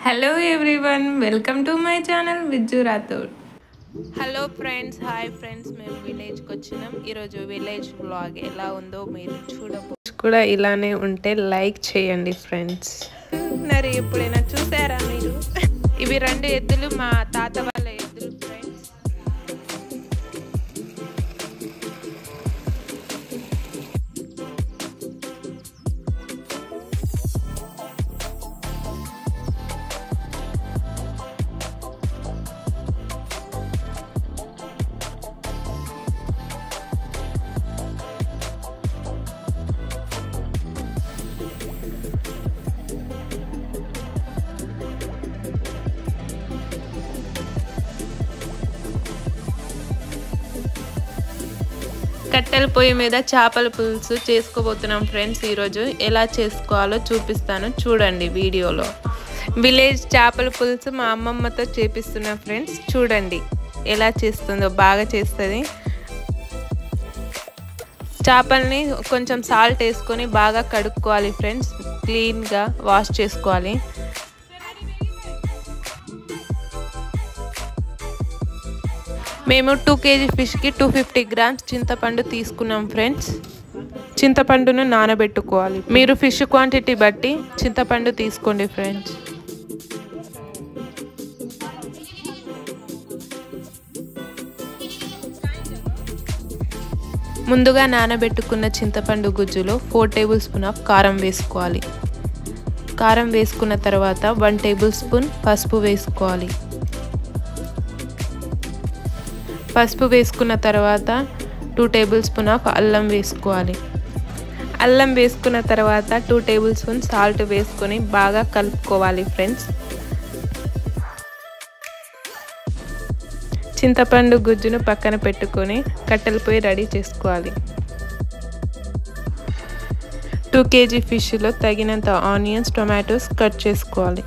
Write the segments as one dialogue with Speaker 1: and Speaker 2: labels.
Speaker 1: Hello everyone, welcome to my channel Vijju Rathod.
Speaker 2: Hello friends, hi friends. మేము విలేజ్కి వచ్చినాం. ఈరోజు విలేజ్ వ్లాగ్ ఎలా ఉందో మీరు చూడవచ్చు. కూడా ఇలానే ఉంటే లైక్ చేయండి ఫ్రెండ్స్. మరి ఎప్పుడైనా చూసారా మీరు? ఇవి 2 ఎద్దులు, మా తాత వాళ్ళ ఎద్దులు ఫ్రెండ్స్. కట్టెల పొయ్యి మీద చేపల పులుసు చేసుకోబోతున్నాం ఫ్రెండ్స్. ఈరోజు ఎలా చేసుకోవాలో చూపిస్తాను, చూడండి వీడియోలో. విలేజ్ చేపల పులుసు మా అమ్మమ్మతో చేపిస్తున్నా ఫ్రెండ్స్. చూడండి ఎలా చేస్తుందో, బాగా చేస్తుంది. చేపల్ని కొంచెం సాల్ట్ వేసుకొని బాగా కడుక్కోవాలి ఫ్రెండ్స్. క్లీన్గా వాష్ చేసుకోవాలి. మేము 2 kg ఫిష్కి 250 grams చింతపండు తీసుకున్నాం ఫ్రెండ్స్. చింతపండును నానబెట్టుకోవాలి. మీరు ఫిష్ క్వాంటిటీ బట్టి చింతపండు తీసుకోండి ఫ్రెండ్స్. ముందుగా నానబెట్టుకున్న చింతపండు గుజ్జులో 4 tablespoons ఆఫ్ కారం వేసుకోవాలి. కారం వేసుకున్న తర్వాత 1 tablespoon పసుపు వేసుకోవాలి. పసుపు వేసుకున్న తర్వాత 2 tablespoons ఆఫ్ అల్లం వేసుకోవాలి. అల్లం వేసుకున్న తర్వాత 2 tablespoons సాల్ట్ వేసుకొని బాగా కలుపుకోవాలి ఫ్రెండ్స్. చింతపండు గుజ్జును పక్కన పెట్టుకొని కట్టెల పొయ్యి రెడీ చేసుకోవాలి. 2 kg ఫిష్లో తగినంత ఆనియన్స్, టొమాటోస్ కట్ చేసుకోవాలి.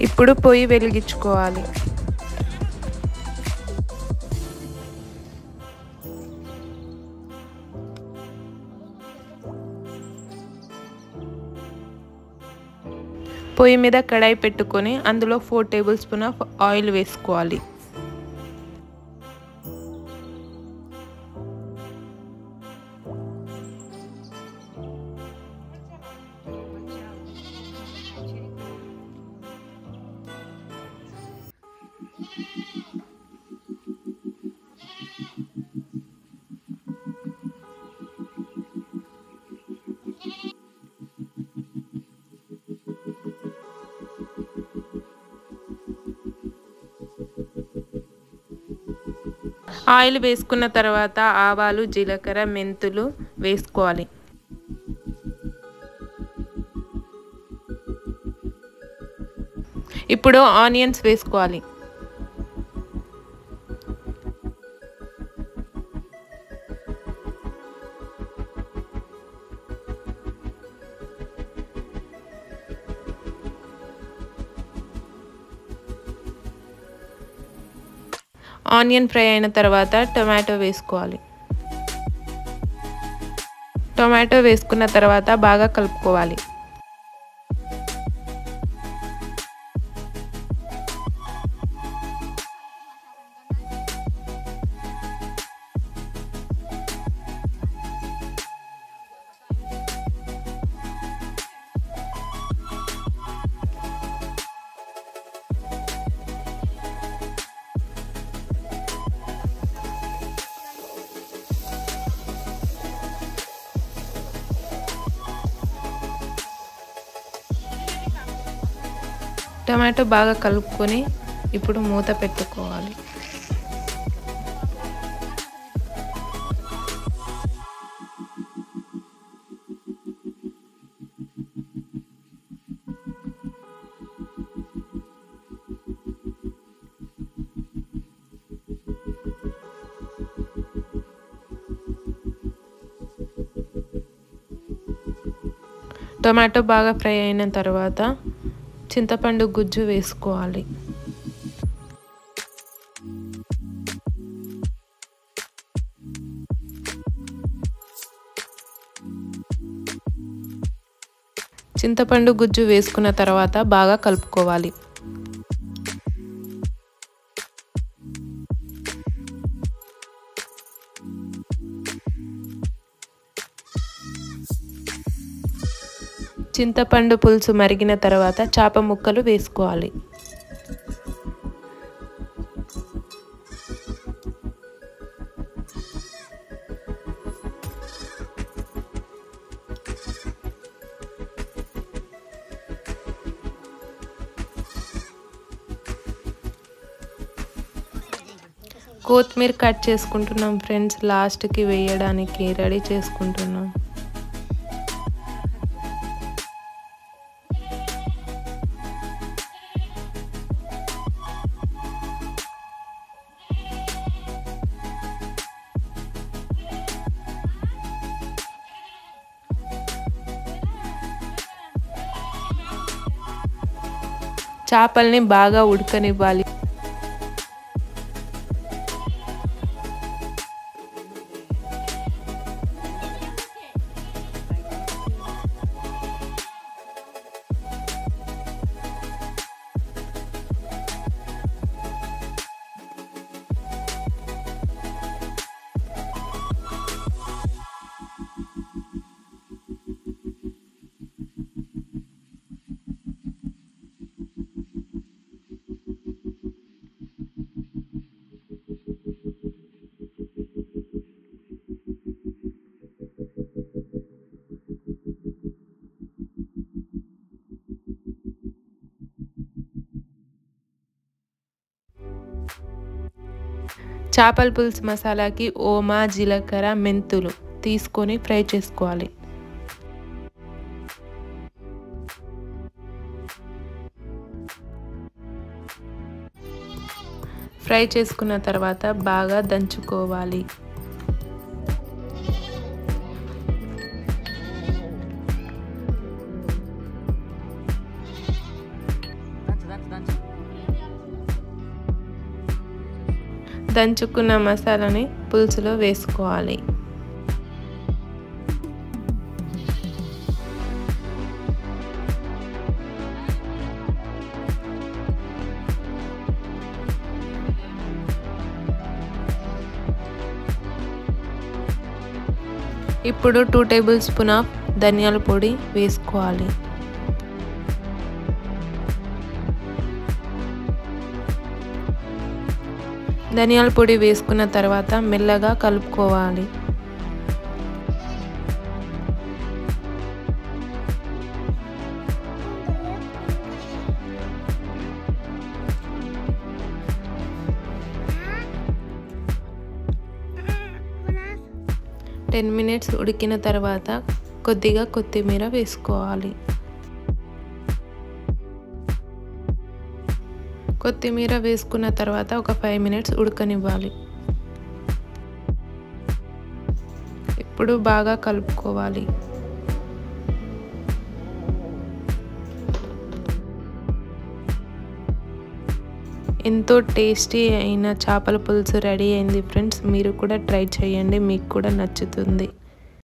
Speaker 2: ఇప్పుడు పొయ్యి వెలిగించుకోవాలి. పొయ్యి మీద కడాయి పెట్టుకొని అందులో 4 tablespoons ఆఫ్ ఆయిల్ వేసుకోవాలి. ఆయిల్ వేసుకున్న తర్వాత ఆవాలు, జీలకర్ర, మెంతులు వేసుకోవాలి. ఇప్పుడు ఆనియన్స్ వేసుకోవాలి. ఆనియన్ ఫ్రై అయిన తర్వాత టొమాటో వేసుకోవాలి. టొమాటో వేసుకున్న తర్వాత బాగా కలుపుకోవాలి. టమాటో బాగా కలుపుకొని ఇప్పుడు మూత పెట్టుకోవాలి. టొమాటో బాగా ఫ్రై అయిన తర్వాత చింతపండు గుజ్జు వేసుకోవాలి. చింతపండు గుజ్జు వేసుకున్న తర్వాత బాగా కలుపుకోవాలి. చింతపండు పులుసు మరిగిన తర్వాత చేప ముక్కలు వేసుకోవాలి. కొత్తిమీర కట్ చేసుకుంటున్నాం ఫ్రెండ్స్, లాస్ట్కి వేయడానికి రెడీ చేసుకుంటున్నాం. చేపల్ని బాగా ఉడకనివ్వాలి. చేపల పులుసు మసాలాకి ఓమా, జీలకర్ర, మెంతులు తీసుకొని ఫ్రై చేసుకోవాలి. ఫ్రై చేసుకున్న తర్వాత బాగా దంచుకోవాలి. దంచుకున్న మసాలాని పులుసులో వేసుకోవాలి. ఇప్పుడు 2 టేబుల్ స్పూన్ ఆఫ్ ధనియాల పొడి వేసుకోవాలి. ధనియాల పొడి వేసుకున్న తర్వాత మెల్లగా కలుపుకోవాలి. మినిట్స్ ఉడికిన తర్వాత కొద్దిగా కొత్తిమీర వేసుకోవాలి. కొత్తిమీర వేసుకున్న తర్వాత ఒక 5 మినిట్స్ ఉడకనివ్వాలి. ఇప్పుడు బాగా కలుపుకోవాలి. ఎంతో టేస్టీ అయిన చేపల పులుసు రెడీ అయింది ఫ్రెండ్స్. మీరు కూడా ట్రై చేయండి, మీకు కూడా నచ్చుతుంది.